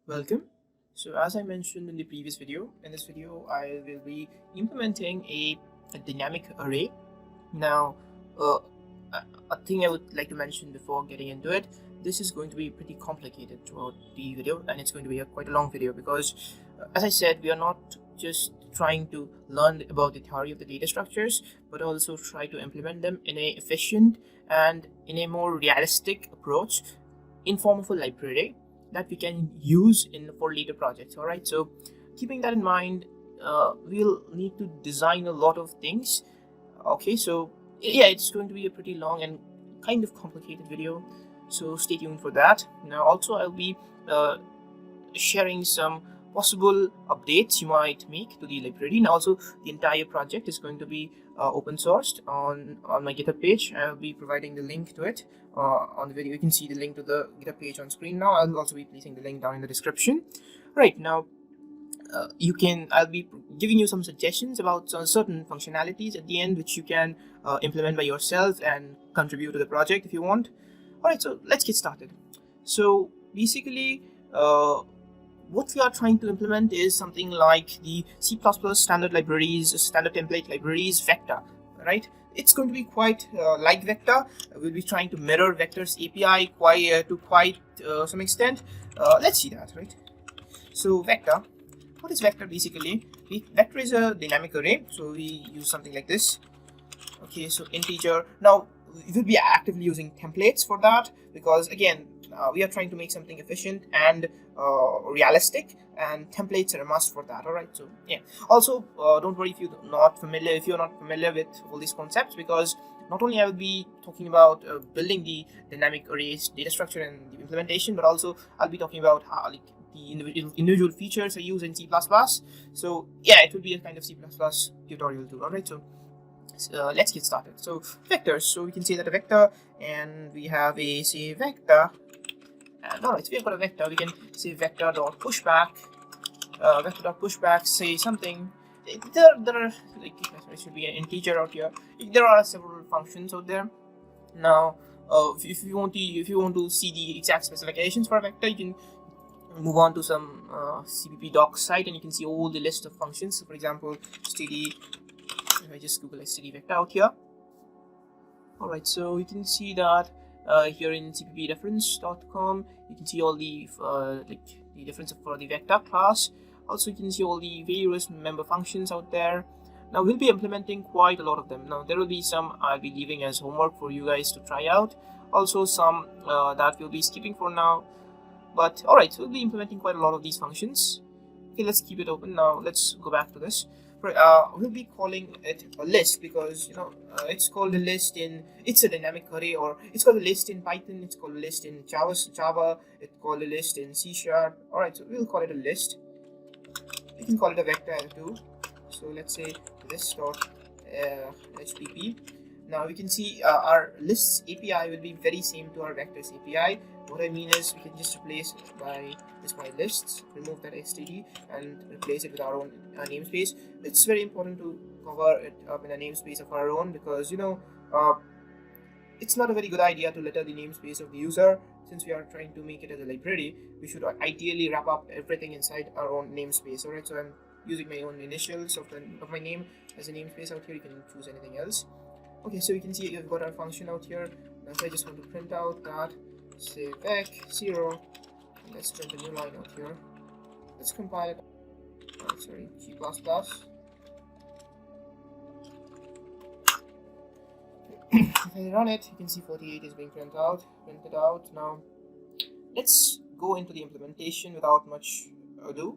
Welcome. So as I mentioned in the previous video, in this video I will be implementing a dynamic array. Now, uh, a thing I would like to mention before getting into it, this is going to be pretty complicated throughout the video, and it's going to be quite a long video because, as I said, we are not just trying to learn about the theory of the data structures, but also try to implement them in a efficient and in a more realistic approach in form of a library that we can use in for later projects. All right, so keeping that in mind, we'll need to design a lot of things. Okay, so yeah, it's going to be a pretty long and kind of complicated video, so stay tuned for that. Now also I'll be sharing some possible updates you might make to the library, and also the entire project is going to be open sourced on my GitHub page. I'll be providing the link to it on the video. You can see the link to the GitHub page on screen now. I'll also be placing the link down in the description. Right now, I'll be giving you some suggestions about certain functionalities at the end, which you can implement by yourself and contribute to the project if you want. All right, so let's get started. So basically, what we are trying to implement is something like the C++ standard libraries, standard template libraries, vector, right? It's going to be quite like vector. We'll be trying to mirror vector's API to quite some extent. Let's see that, right? So vector, what is vector basically? Vector is a dynamic array, so we use something like this. Okay, so integer. Now we will be actively using templates for that because again, we are trying to make something efficient and realistic, and templates are a must for that. All right, so yeah. Also, don't worry if you're not familiar with all these concepts, because not only I will be talking about building the dynamic arrays data structure and the implementation, but also I'll be talking about how the individual features I use in C++. So yeah, it will be a kind of C++ tutorial too. All right, so let's get started. So vectors. So we can say that a vector, and we have a say vector. And all right, so we have got a vector. We can say vector dot pushback. Vector dot pushback. Say something. There are like it should be an integer out here. There are several functions out there. Now, if you want to see the exact specifications for a vector, you can move on to some CPP doc site, and you can see all the list of functions. So for example, std. If I just Google std vector out here. All right, so you can see that here in cppreference.com, you can see all the the difference for the vector class. Also, you can see all the various member functions out there. Now we'll be implementing quite a lot of them. Now there will be some I'll be leaving as homework for you guys to try out. Also some that we'll be skipping for now. But all right, so we'll be implementing quite a lot of these functions. Okay, let's keep it open. Now let's go back to this. We'll be calling it a list because it's called a list it's a dynamic array, or it's called a list in Python, it's called a list in Java, it's called a list in C#. All right, so we'll call it a list. You can call it a vector too. So let's say list dot hpp. Now we can see our lists API will be very same to our vectors API. What I mean is we can just replace it by this my lists, remove that std, and replace it with our own namespace. It's very important to cover it up in a namespace of our own, because it's not a very good idea to letter the namespace of the user. Since we are trying to make it as a library, we should ideally wrap up everything inside our own namespace. All right, so I'm using my own initials of my name as a namespace out here. You can choose anything else. Okay, so you can see we've got our function out here. Now if I just want to print out that, say vec 0, let's print a new line out here. Let's compile it. Oh, sorry, G++. If I run it, you can see 48 is being printed out. Now let's go into the implementation without much ado.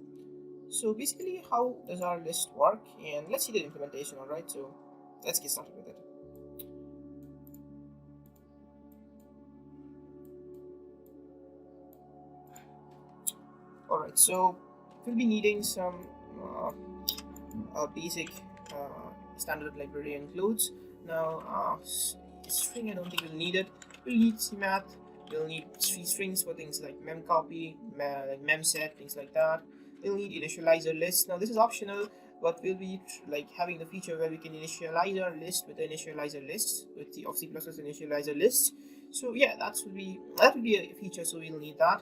So basically, how does our list work? And let's see the implementation. All right, so let's get started with it. Alright, so we'll be needing some basic standard library includes. Now, string, I don't think we'll need it. We'll need cmath. We'll need strings for things like memcopy, like memset, things like that. We'll need initializer list. Now, this is optional, but we'll be having the feature where we can initialize our list with the initializer lists with the of C++ initializer lists. So yeah, that will be a feature. So we'll need that.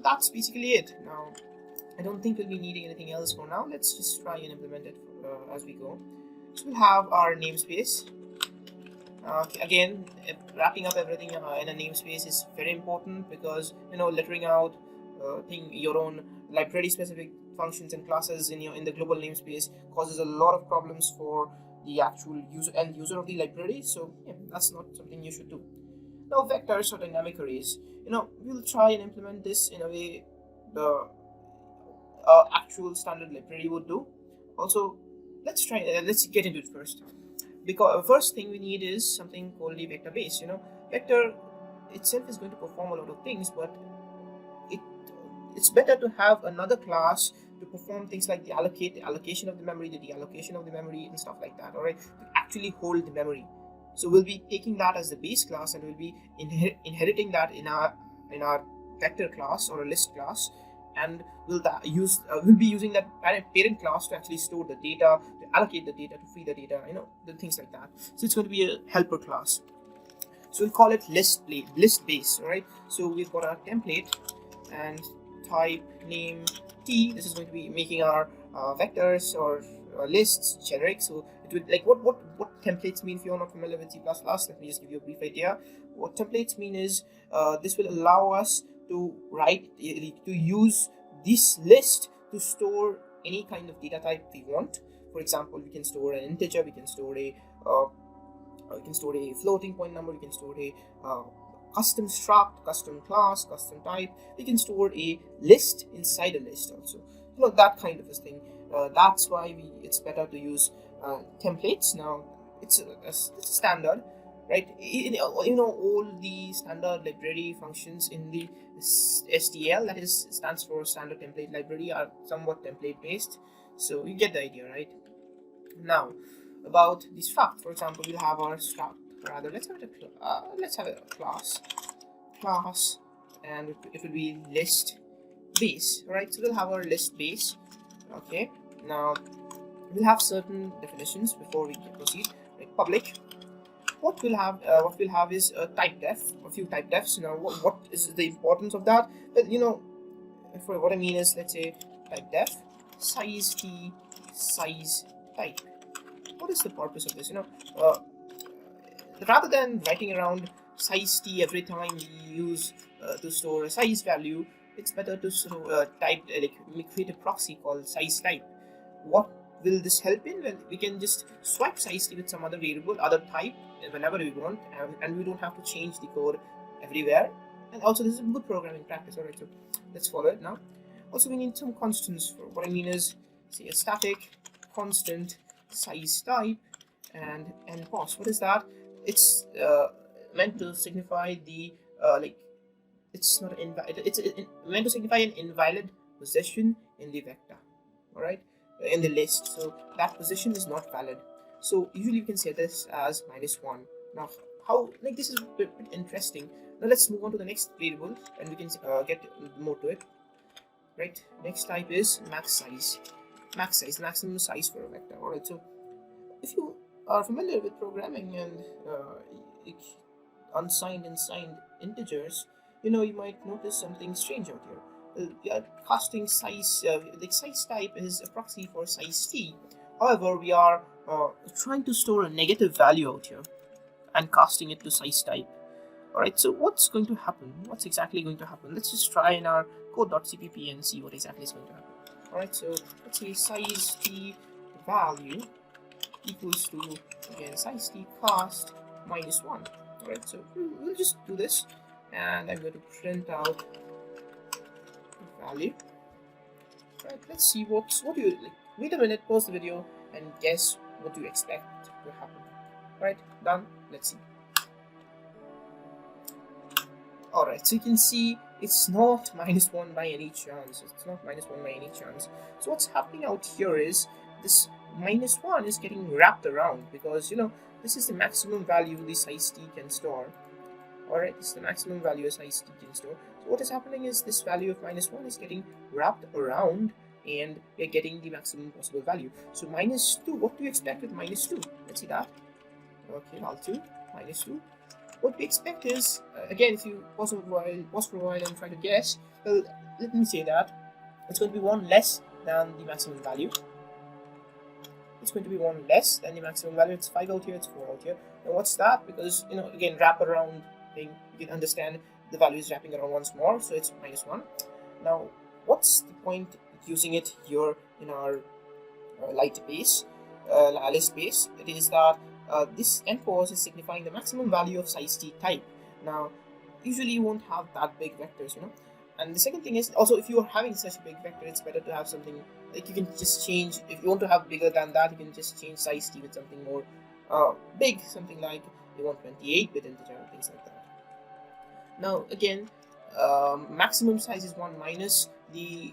that's basically it. Now, I don't think we'll be needing anything else for now. Let's just try and implement it as we go. So we'll have our namespace. Again, wrapping up everything in a namespace is very important, because lettering out your own library specific functions and classes in the global namespace causes a lot of problems for the actual user of the library. So yeah, that's not something you should do. Now, vectors or dynamic arrays, we'll try and implement this in a way the actual standard library would do. Also, let's get into it first. Because first thing we need is something called the vector base. Vector itself is going to perform a lot of things, but it's better to have another class to perform things like the allocation of the memory, the deallocation of the memory, and stuff like that. All right, to actually hold the memory. So we'll be taking that as the base class, and we'll be inheriting that in our vector class or a list class, and we'll be using that parent class to actually store the data, to allocate the data, to free the data, the things like that. So it's going to be a helper class. So we'll call it list base. All right. So we've got our template and type name t. This is going to be making our vectors or lists generic. So it would like what templates mean. If you're not familiar with C++, let me just give you a brief idea. What templates mean is this will allow us to use this list to store any kind of data type we want. For example, we can store an integer, we can store a floating point number, we can store a custom struct, custom class, custom type. We can store a list inside a list also. That kind of a thing. That's why it's better to use templates. Now, it's a standard, right? All the standard library functions in the STL, that is stands for standard template library, are somewhat template based. So you get the idea, right? Now, about the struct, for example, we'll have our struct. Rather, let's have a class, and it will be list base. Right? So we'll have our list base. Okay. Now we'll have certain definitions before we proceed. Like public. What we'll have is a type def, a few type defs. Now, what is the importance of that? Well, for what I mean is, let's say type def size t size type. What is the purpose of this? Rather than writing around size t every time we use to store a size value, it's better to create a proxy called size type. What will this help in? Well, we can just swap size t with some other variable, other type, whenever we want, and we don't have to change the code everywhere. And also, this is a good programming practice. All right, so let's follow it now. Also, we need some constants. For what I mean is, say a static constant size type and npos. What is that? It's meant to signify the it's not invalid. It's meant to signify an invalid position in the vector. All right, in the list. So that position is not valid. So usually you can say this as -1. Now, how this is a bit interesting. Now let's move on to the next variable, and we can get more to it. Right. Next type is max size. Maximum size for a vector. All right. So if you are familiar with programming and unsigned and signed integers, you might notice something strange out here. We are casting size, the size type is a proxy for size t. However, we are trying to store a negative value out here and casting it to size type. Alright, so what's going to happen? What's exactly going to happen? Let's just try in our code.cpp and see what exactly is going to happen. Alright, so let's say size t value equals to, again, size t cast -1. Alright, so we'll just do this, and I'm going to print out the value. Right, let's see what do you like. Wait a minute, pause the video, and guess what you expect to happen. Alright, done. Let's see. Alright, so you can see it's not -1 by any chance. It's not -1 by any chance. So what's happening out here is this -1 is getting wrapped around, because this is the maximum value the size t can store. Alright, this is the maximum value a size t can store. So what is happening is this value of -1 is getting wrapped around, and we're getting the maximum possible value. So -2, what do you expect with -2? Let's see that. Okay, val2, -2. What we expect is, again, if you pause for a while and try to guess, well, let me say that it's going to be one less than the maximum value. It's going to be one less than the maximum value. It's 5 out here, it's 4 out here. Now what's that? Because again, wrap around thing, you can understand the value is wrapping around once more, so it's -1. Now what's the point using it here in our light base, list base? It is that this n pose is signifying the maximum value of size t type. Now usually you won't have that big vectors, and the second thing is also, if you are having such a big vector, it's better to have something like you can just change. If you want to have bigger than that, you can just change size t with something more big, something like you want 28-bit integer, things like that. Now again, maximum size is 1 minus the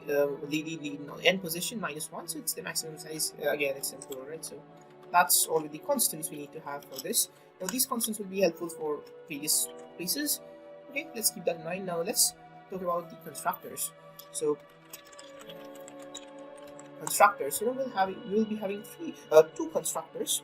n position -1, so it's the maximum size. Again, it's simple, right? So that's all the constants we need to have for this. Now these constants will be helpful for various places. Okay, let's keep that in mind. Now let's talk about the constructors. So constructors, we'll be having two constructors,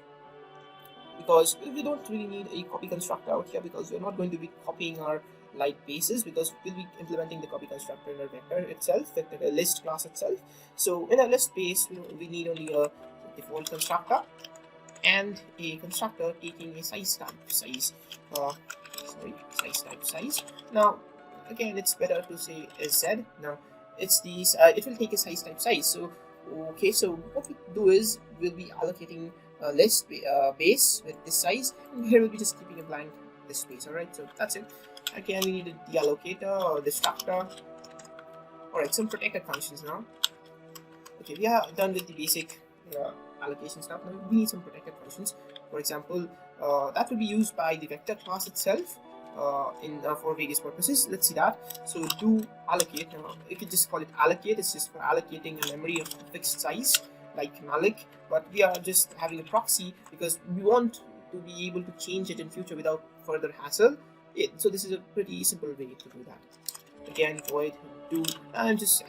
because we don't really need a copy constructor out here, because we're not going to be copying our light bases, because we'll be implementing the copy constructor in our vector itself, a list class itself. So in a list base, we need only a default constructor and a constructor taking a size type size. Now again, it's better to say z. Now it's these. It will take a size type size. So okay, so what we do is we'll be allocating a list base with this size, and here we'll be just keeping a blank list base. All right, so that's it. Again, we need the allocator or destructor. All right, some protected functions now. Okay, we are done with the basic allocation stuff. Now we need some protected functions. For example, that will be used by the vector class itself for various purposes. Let's see that. So do allocate. Now you could just call it allocate. It's just for allocating a memory of fixed size, like malloc, but we are just having a proxy because we want to be able to change it in future without further hassle. So this is a pretty simple way to do that. Again, void do. I'm just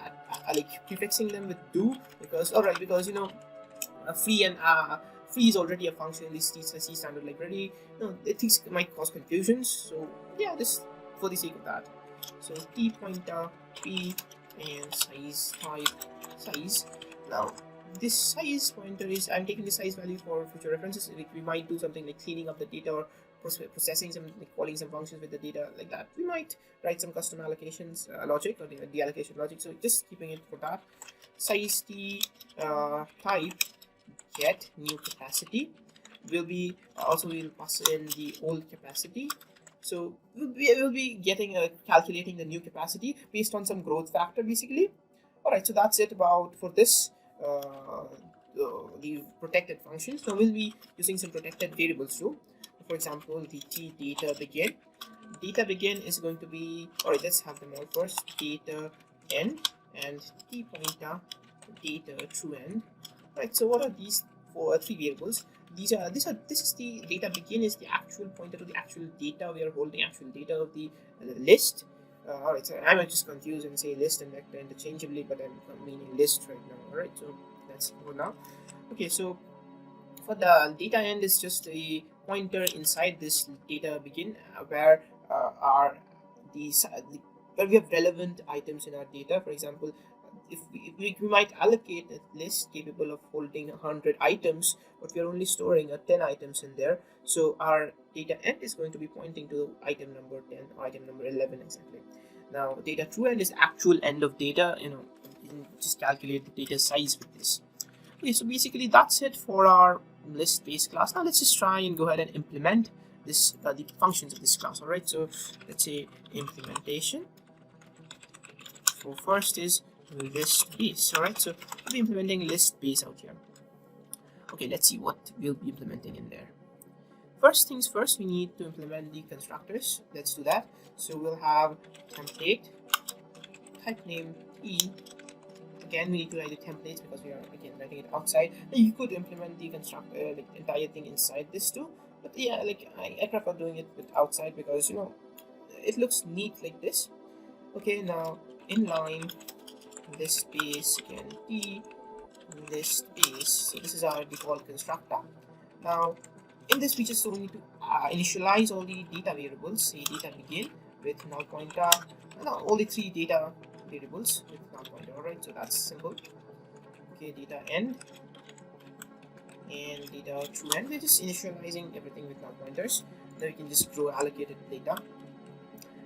like prefixing them with do, because free is already a function in this C standard library. Things might cause confusions, so yeah, just for the sake of that. So t pointer p and size type size. Now this size pointer is, I'm taking the size value for future references. We might do something like cleaning up the data or processing some, like calling some functions with the data like that. We might write some custom allocations logic or the allocation logic. So just keeping it for that. Size t type get new capacity will be we'll pass in the old capacity. So we'll be getting calculating the new capacity based on some growth factor basically. All right, so that's it about for this the protected functions. Now we'll be using some protected variables too. For example, the t data begin. Data begin is going to be, all right, let's have them all first. Data end and t pointer data true end. Right, so what are these three variables? This is the data begin is the actual pointer to the actual data we are holding, actual data of the list. All right, so I might just confuse and say list and vector interchangeably, but I'm meaning list right now. All right, so that's for now. Okay, so for the data end is just a pointer inside this data begin where where we have relevant items in our data. For example, if we might allocate a list capable of holding 100 items, but we are only storing 10 items in there. So our data end is going to be pointing to item number 10 or item number 11 exactly. Now data true end is actual end of data. You can just calculate the data size with this. Okay, so basically that's it for our list base class. Now let's just try and go ahead and implement this the functions of this class. All right, so let's say implementation. So first is list base. All right, so we'll be implementing list base out here. Okay, let's see what we'll be implementing in there. First things first, we need to implement the constructors. Let's do that. So we'll have template type name e. Again, we need to write the templates because we are again writing it outside. You could implement the constructor like entire thing inside this too, but yeah, like I prefer doing it with outside because it looks neat like this. Okay, now inline list base again t list base. So this is our default constructor. Now in this we just need to initialize all the data variables. Say data begin with null pointer. Now all the three data variables with null pointer. Alright, so that's simple. Okay, data end and data true end. We're just initializing everything with null pointers. Now we can just grow allocated data.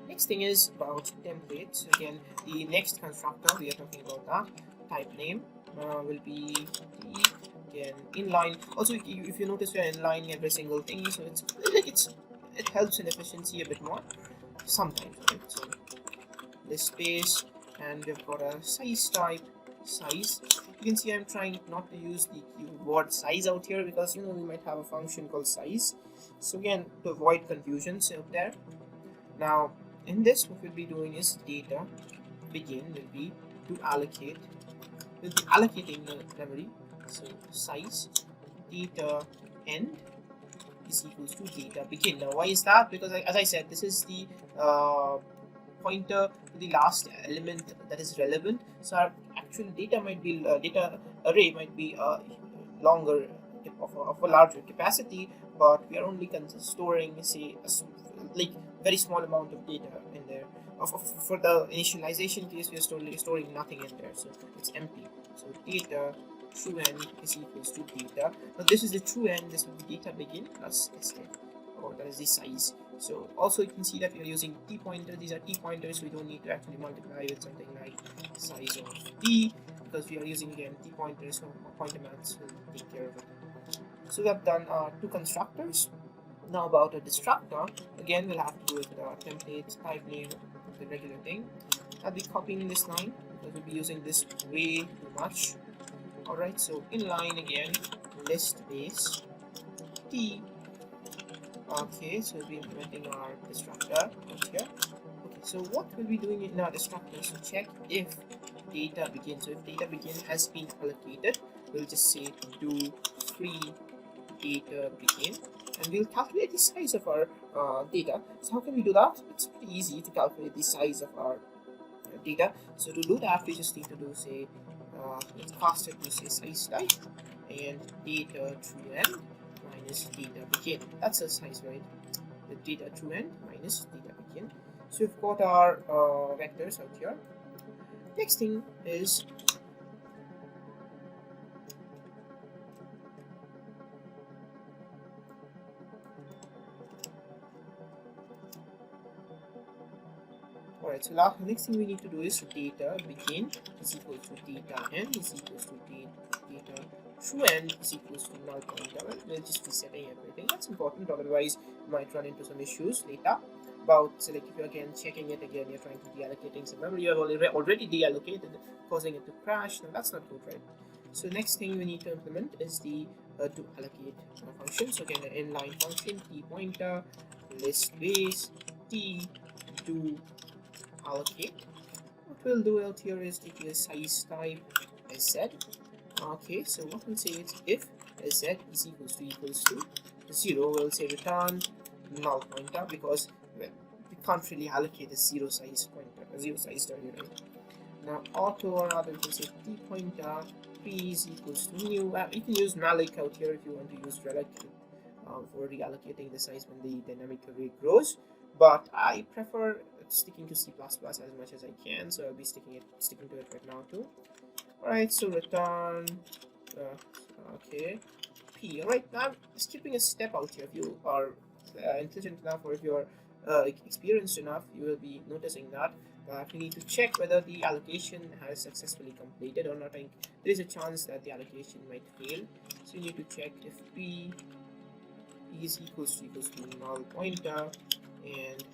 Next thing is about templates. Again, the next constructor we are talking about that. Type name will be the, again, inline. Also, if you notice, we are inlining every single thing, so it helps in efficiency a bit more sometimes, right? So this space, and we've got a size type, size. You can see I'm trying not to use the keyword size out here because we might have a function called size. So again, to avoid confusions out there. Now in this, what we'll be doing is data begin will be to allocate. We'll be allocating the memory. So size data end is equals to data begin. Now why is that? Because as I said, this is the pointer to the last element that is relevant. So our actual data might be data array might be longer of a larger capacity, but we are only storing, say, like very small amount of data in there. For the initialization case, we are storing nothing in there, so it's empty. So data true end is equals to data. Now this is the true end. This will be data begin plus step, or that is the size. So also you can see that we are using t pointer. These are t pointers, so we don't need to actually multiply with something like size of t, because we are using again t pointers, so pointer maths will take care of it. So we have done our two constructors. Now about a destructor, again we'll have to do it with our template type name, the regular thing. I'll be copying this line because we'll be using this way too much. Alright, so inline again, list base t. Okay, so we'll be implementing our destructor out here. Okay, so what we'll be doing in our destructor is to check if data begin. So if data begin has been allocated, we'll just say do free data begin, and we'll calculate the size of our data. So how can we do that? It's pretty easy to calculate the size of our data. So to do that, we just need to do, say, let's cast it to, say, size type and data true end minus data begin. That's the size, right? The data true end minus data begin. So we've got our vectors out here. Next thing is alright, so next thing we need to do is data begin is equals to data end is equals to data true end is equals to null pointer. We'll just be setting everything. That's important, otherwise you might run into some issues later. About, so like, if you're again checking it again, you're trying to deallocating some memory, you have already deallocated, causing it to crash. Now that's not good, right? So next thing we need to implement is the to allocate function. So again, the inline function t pointer list base t to allocate. What we'll do out here is take a size type as z. Okay, so what we'll say is if z is equals to 0, we'll say return null pointer, because we can't really allocate a zero size pointer, a zero size value, right? Now auto, or rather you can say t pointer p is equals to new. You can use malloc out here if you want to use relic for reallocating the size when the dynamic array grows, but I prefer sticking to C++ as much as I can, so I'll be sticking to it right now too. Alright, so return okay p. Alright, now I'm skipping a step out here. If you are intelligent enough, or if you are experienced enough, you will be noticing that you need to check whether the allocation has successfully completed or not. There is a chance that the allocation might fail, so you need to check if p is equals to null pointer and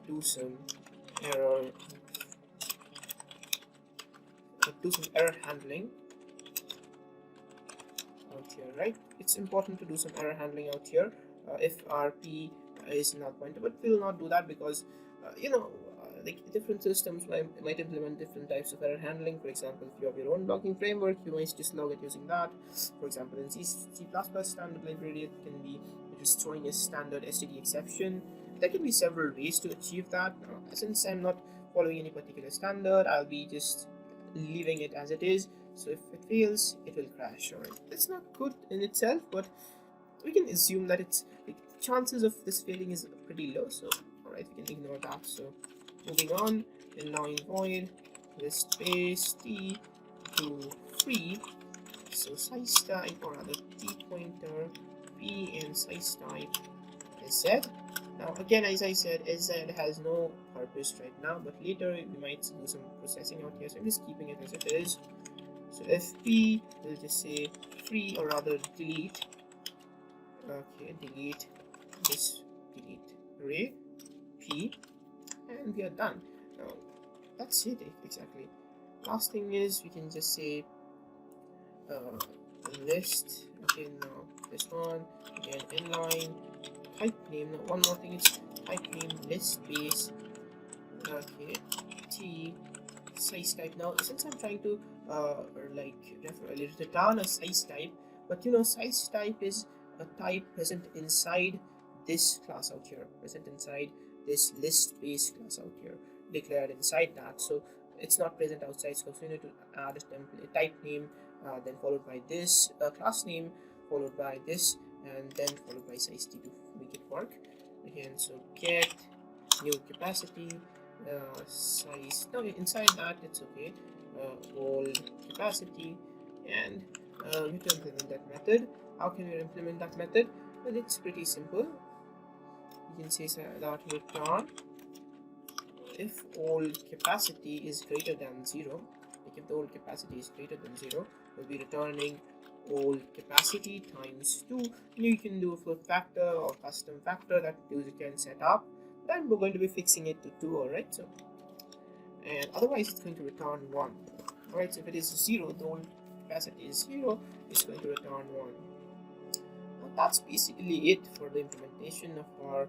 do some error handling out here, right? It's important to do some error handling out here if our p is null pointer, but we'll not do that because like different systems might implement different types of error handling. For example, if you have your own logging framework, you might just log it using that. For example, in C++ standard library, it can be just throwing a standard std exception. There can be several ways to achieve that. Since I'm not following any particular standard, I'll be just leaving it as it is. So if it fails, it will crash. Alright, that's not good in itself, but we can assume that it's like, chances of this failing is pretty low. So alright, we can ignore that. So moving on, inline void list space t to free. So size type, or rather t pointer p, and size type is z. Now again, as I said, sz has no purpose right now, but later we might do some processing out here, so I'm just keeping it as it is. So fp will just say free, or rather delete. Okay, delete this, delete array p, and we are done. Now that's it exactly. Last thing is we can just say list. Okay, now this one again, inline type name. Now one more thing is type name list space. Okay, t size type. Now since I'm trying to return a size type, but you know, size type is a type present inside this class out here, present inside this list space class out here, declared inside that. So it's not present outside, so you need to add a template type name, then followed by this class name, followed by this, and then followed by size t to make it work again. So get new capacity size. Now inside that it's okay, old capacity, and we can implement that method. How can we implement that method? Well, it's pretty simple. You can say that return if old capacity is greater than 0. Like if the old capacity is greater than 0, we'll be returning old capacity times 2. You can do a float factor or custom factor that user can set up. Then we're going to be fixing it to 2, alright? So, and otherwise it's going to return 1. Alright, so if it is 0, the old capacity is 0, it's going to return 1. Now that's basically it for the implementation of our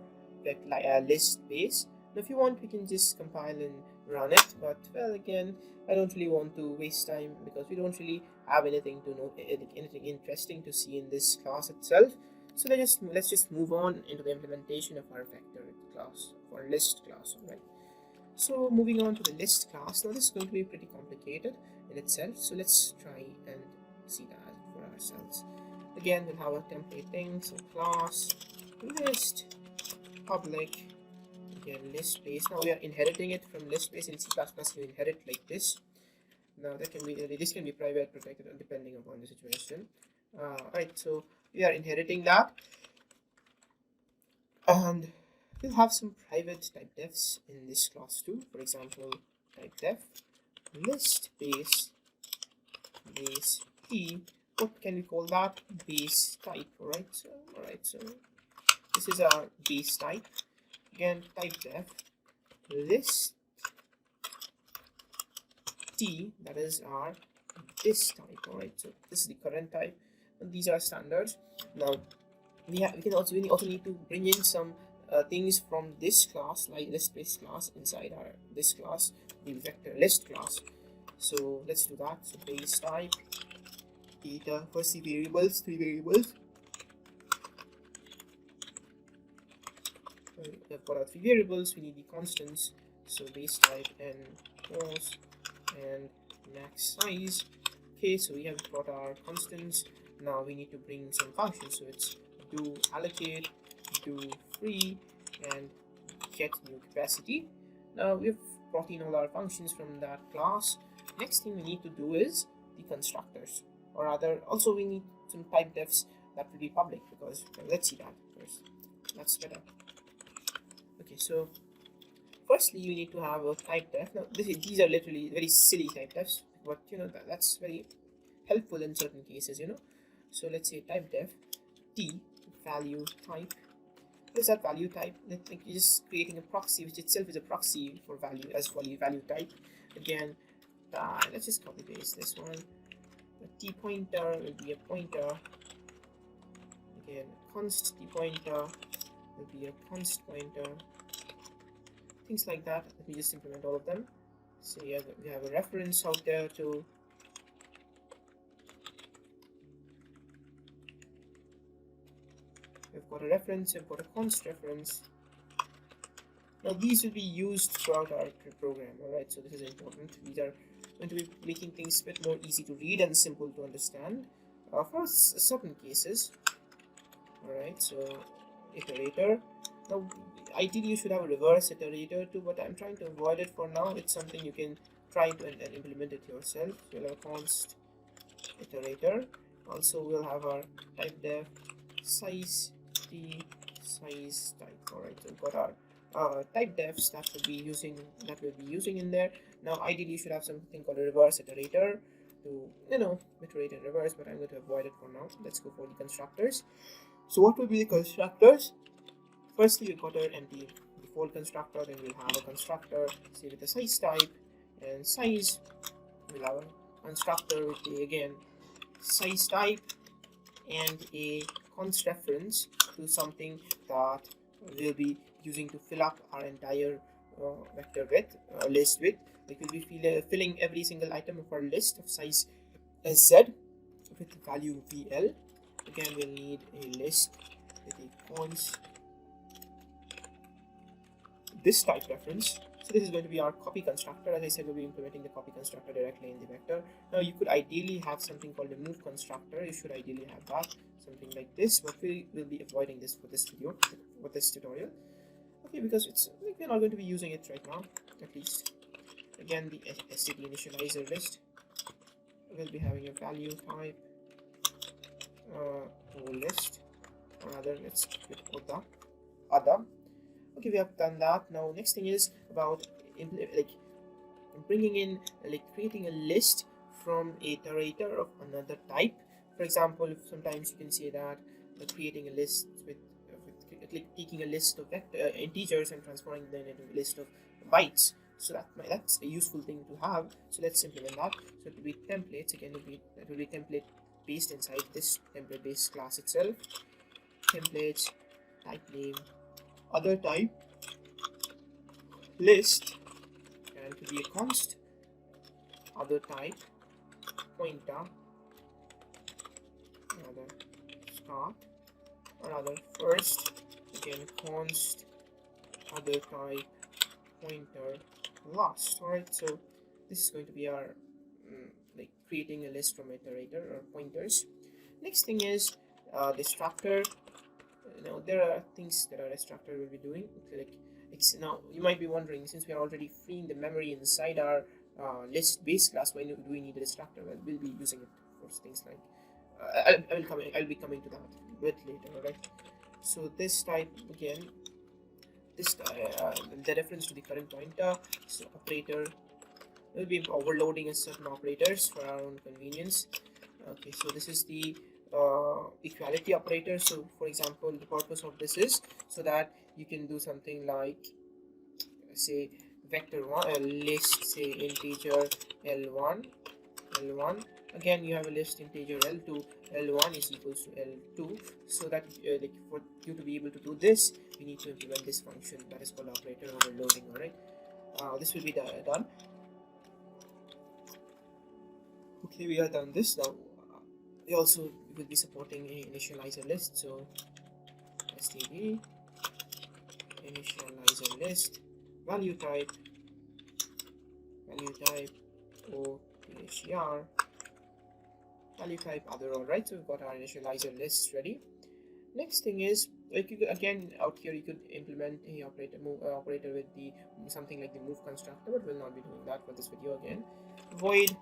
list base. Now if you want, we can just compile and run it, but well, again, I don't really want to waste time because we don't really have anything to know, anything interesting to see in this class itself. So let's just move on into the implementation of our vector class, or list class. Alright, so moving on to the list class. Now this is going to be pretty complicated in itself, so let's try and see that for ourselves. Again, we'll have a template thing, so class list public, again list space. Now we are inheriting it from list space. In C++, you inherit like this. Now that can be, this can be private, protected, depending upon the situation. Right, so we are inheriting that, and we'll have some private type defs in this class too. For example, type def list base t. What can we call that? Base type. Alright, so this is our base type. Again, type def list t, that is our this type. Alright, so this is the current type, and these are standards. Now we also need to bring in some things from this class, like list base class, inside our this class, the vector list class. So let's do that. So base type data, first the variables, 3 variables. For our 3 variables, we need the constants. So base type and was and max size. Okay, so we have got our constants. Now we need to bring some functions. So it's do allocate, do free, and get new capacity. Now we've brought in all our functions from that class. Next thing we need to do is the constructors, or rather, also we need some type defs that will be public, because let's see that first. That's better. Okay, so firstly you need to have a type def. Now these are literally very silly type defs, but you know that's very helpful in certain cases, you know. So let's say type def t value type. What is that value type? Like you're just creating a proxy, which itself is a proxy for value as value type. Again, let's just copy paste this one. The t pointer will be a pointer. Again, const t pointer will be a const pointer. Things like that. Let me just implement all of them. So yeah, we have a reference out there too. We've got a reference, we've got a const reference. Now these will be used throughout our program, alright, so this is important. These are going to be making things a bit more easy to read and simple to understand for certain cases. Alright, so iterator. Now ideally you should have a reverse iterator too, but I'm trying to avoid it for now. It's something you can try to implement it yourself. So we'll have a const iterator. Also we'll have our type def size t size type. All right, so we've got our type defs that we'll be using in there. Now ideally you should have something called a reverse iterator to iterate in reverse, but I'm going to avoid it for now. Let's go for the constructors. So what will be the constructors? Firstly, we've got our empty default constructor, then we'll have a constructor say with a size type and size. We'll have a constructor with the again size type and a const reference to something that we'll be using to fill up our entire vector width list with. Like we'll be filling every single item of our list of size sz with the value vl. Again, we'll need a list with a const this type reference. So this is going to be our copy constructor. As I said, we'll be implementing the copy constructor directly in the vector. Now you could ideally have something called a move constructor. You should ideally have that, something like this, but we will be avoiding this for this video, for this tutorial. Okay, because we're not going to be using it right now, at least. Again, the std initializer list will be having a value type list, or rather, let's keep it other. Okay, we have done that. Now next thing is about bringing in creating a list from a iterator of another type. For example, sometimes you can say that creating a list with taking a list of integers and transforming them into a list of bytes. So that's a useful thing to have. So let's implement that. So it will be templates. Again, that will be template based inside this template based class itself. Templates, type name, other type, list, and to be a const other type, pointer, another start, another first, again const other type, pointer, last. Alright, so this is going to be our creating a list from iterator or pointers. Next thing is destructor. There are things that our destructor will be doing. Now you might be wondering, since we are already freeing the memory inside our list base class, why do we need a destructor? Well, we'll be using it for things like I'll be coming to that a bit later. Alright, so this type again, the reference to the current pointer. So operator will be overloading a certain operators for our own convenience. Okay, so this is the equality operator. So for example, the purpose of this is so that you can do something like say vector one list, say integer l1. Again, you have a list integer l2, l1 is equals to l2. So that for you to be able to do this, we need to implement this function that is called operator overloading. All right, this will be done. Okay, we are done this. Now we also will be supporting a initializer list. So std initializer list, value type OTHR, value type other. All right, so we've got our initializer lists ready. Next thing is again out here you could implement a operator with the something like the move constructor, but we'll not be doing that for this video. Again, void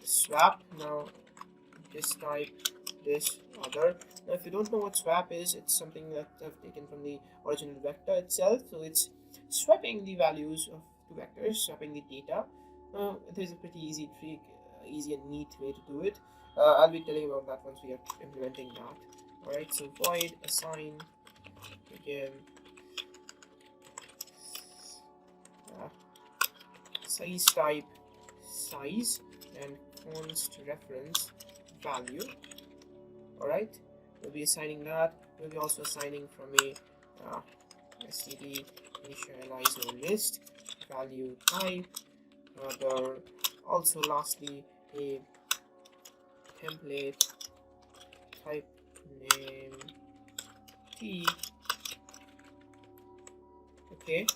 swap. Now just type this other. Now if you don't know what swap is, it's something that I've taken from the original vector itself. So it's swapping the values of two vectors, swapping the data. There's a pretty easy trick, easy and neat way to do it. I'll be telling you about that once we are implementing that. Alright, so void assign again size type size and const reference value. Alright, we'll be assigning that. We'll be also assigning from a std initializer list value type other. Also lastly a template type name t. Okay,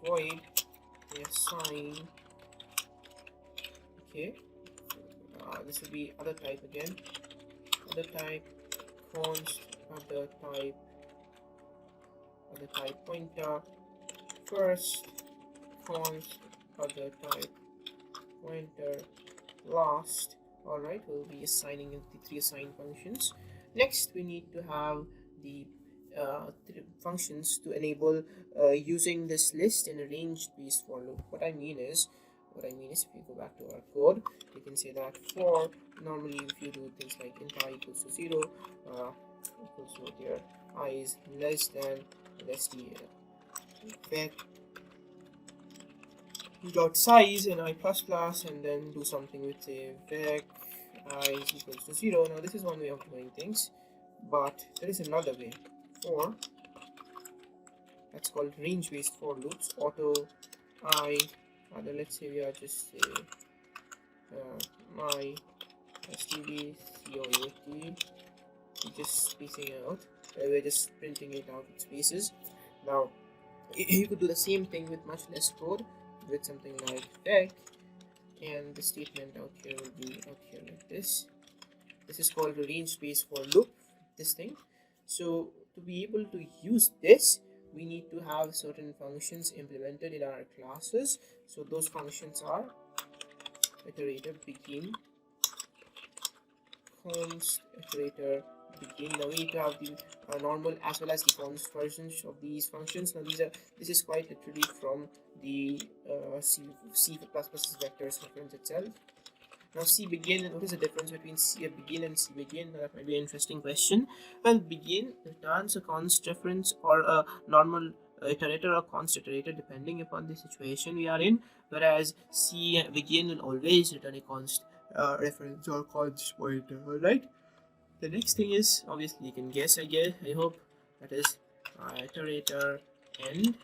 void assign. Okay, this will be other type again, other type const other type pointer first const other type pointer last. Alright, we'll be assigning the 3 assigned functions. Next, we need to have the functions to enable using this list in a range based for loop. What I mean is, if you go back to our code, you can say that for normally if you do things like int I equals to 0, equals to here I is less than vec dot size in I plus plus, and then do something with say vec I is equals to 0. Now this is one way of doing things, but there is another way. For that's called range based for loops. Auto I, let's say we are just say my std coat, just spacing out. We're just printing it out with spaces. Now you could do the same thing with much less code, with something like vec, and the statement out here will be out here like this. This is called a range space for loop, this thing. So to be able to use this, we need to have certain functions implemented in our classes. So those functions are iterator begin, const iterator begin. Now we need to have the normal as well as the const versions of these functions. Now this is quite literally from the C++ vectors reference itself. Now C begin, what is the difference between C begin and C begin? That might be an interesting question. Well, begin returns a const reference or a normal iterator or const iterator depending upon the situation we are in, whereas C begin will always return a const reference or const pointer. Alright. The next thing is, obviously you can guess, I hope, that is iterator end.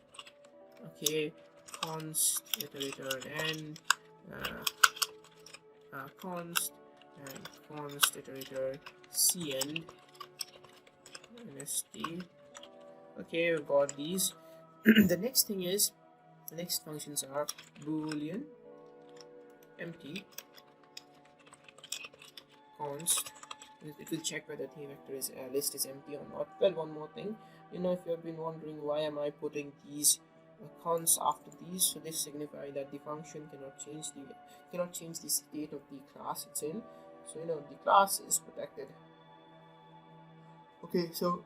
Okay, const iterator end, const and const iterator c end st. Okay, we've got these. The next thing is, the next functions are boolean empty const. It will check whether the vector is list is empty or not. Well, one more thing, if you have been wondering why am I putting these const after these, so this signifies that the function cannot change the state of the class it's in. So the class is protected. Okay, so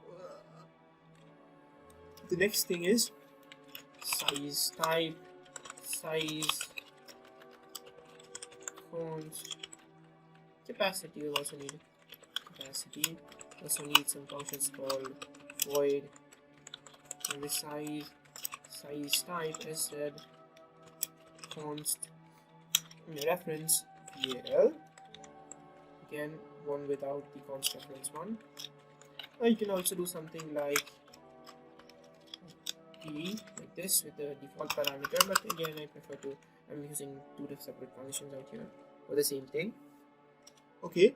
the next thing is size type, size const capacity. Will also need capacity. Also need some functions called void resize, size type as said, const reference val, again one without the const reference one. Or you can also do something like like this with the default parameter, but again I'm using two separate functions out here for the same thing. Okay,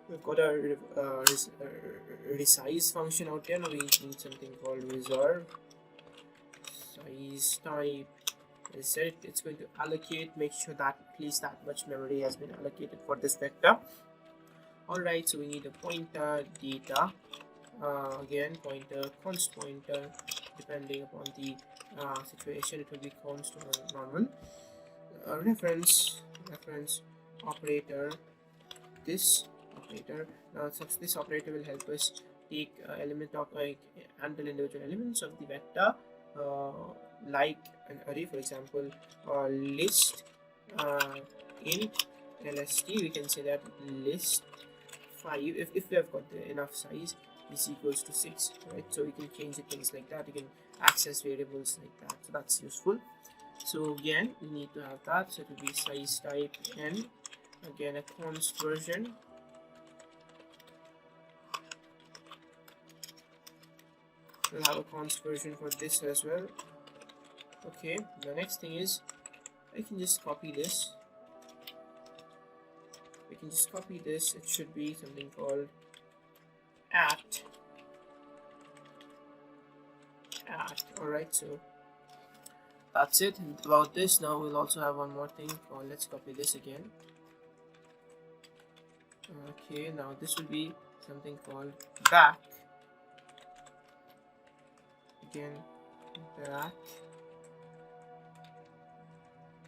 we've got our resize function out there. Now we need something called reserve size type. As said, it's going to allocate, make sure that at least that much memory has been allocated for this vector. Alright, so we need a pointer data, again pointer, const pointer, depending upon the situation it will be const or normal. Reference operator, this operator. Now this operator will help us take element of handle individual elements of the vector, like an array, for example list int lst. We can say that list 5, if we have got enough size, is equals to 6, right? So we can change the things like that. You can access variables like that, so that's useful. So again we need to have that, so it will be size type n, again a const version, we'll have a const version for this as well. Okay, the next thing is I can just copy this. It should be something called at. Alright, so that's it about this. Now we'll also have one more thing called, let's copy this again. Okay, now this will be something called back. Again back,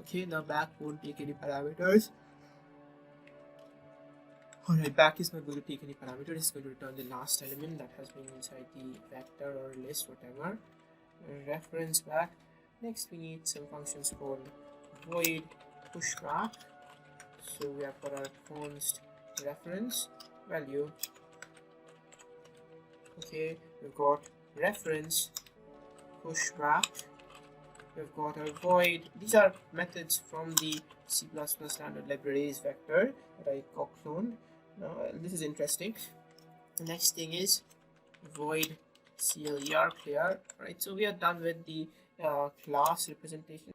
Okay, now back won't take any parameters. Alright, back is not going to take any parameter, it's going to return the last element that has been inside the vector or list, whatever. Reference back. Next we need some functions called void pushback. So we have got our const reference value. Okay, we've got reference pushback. We've got our void. These are methods from the C++ standard libraries vector that I cloned. Now this is interesting. The next thing is void clear. Right, so we are done with the class representation.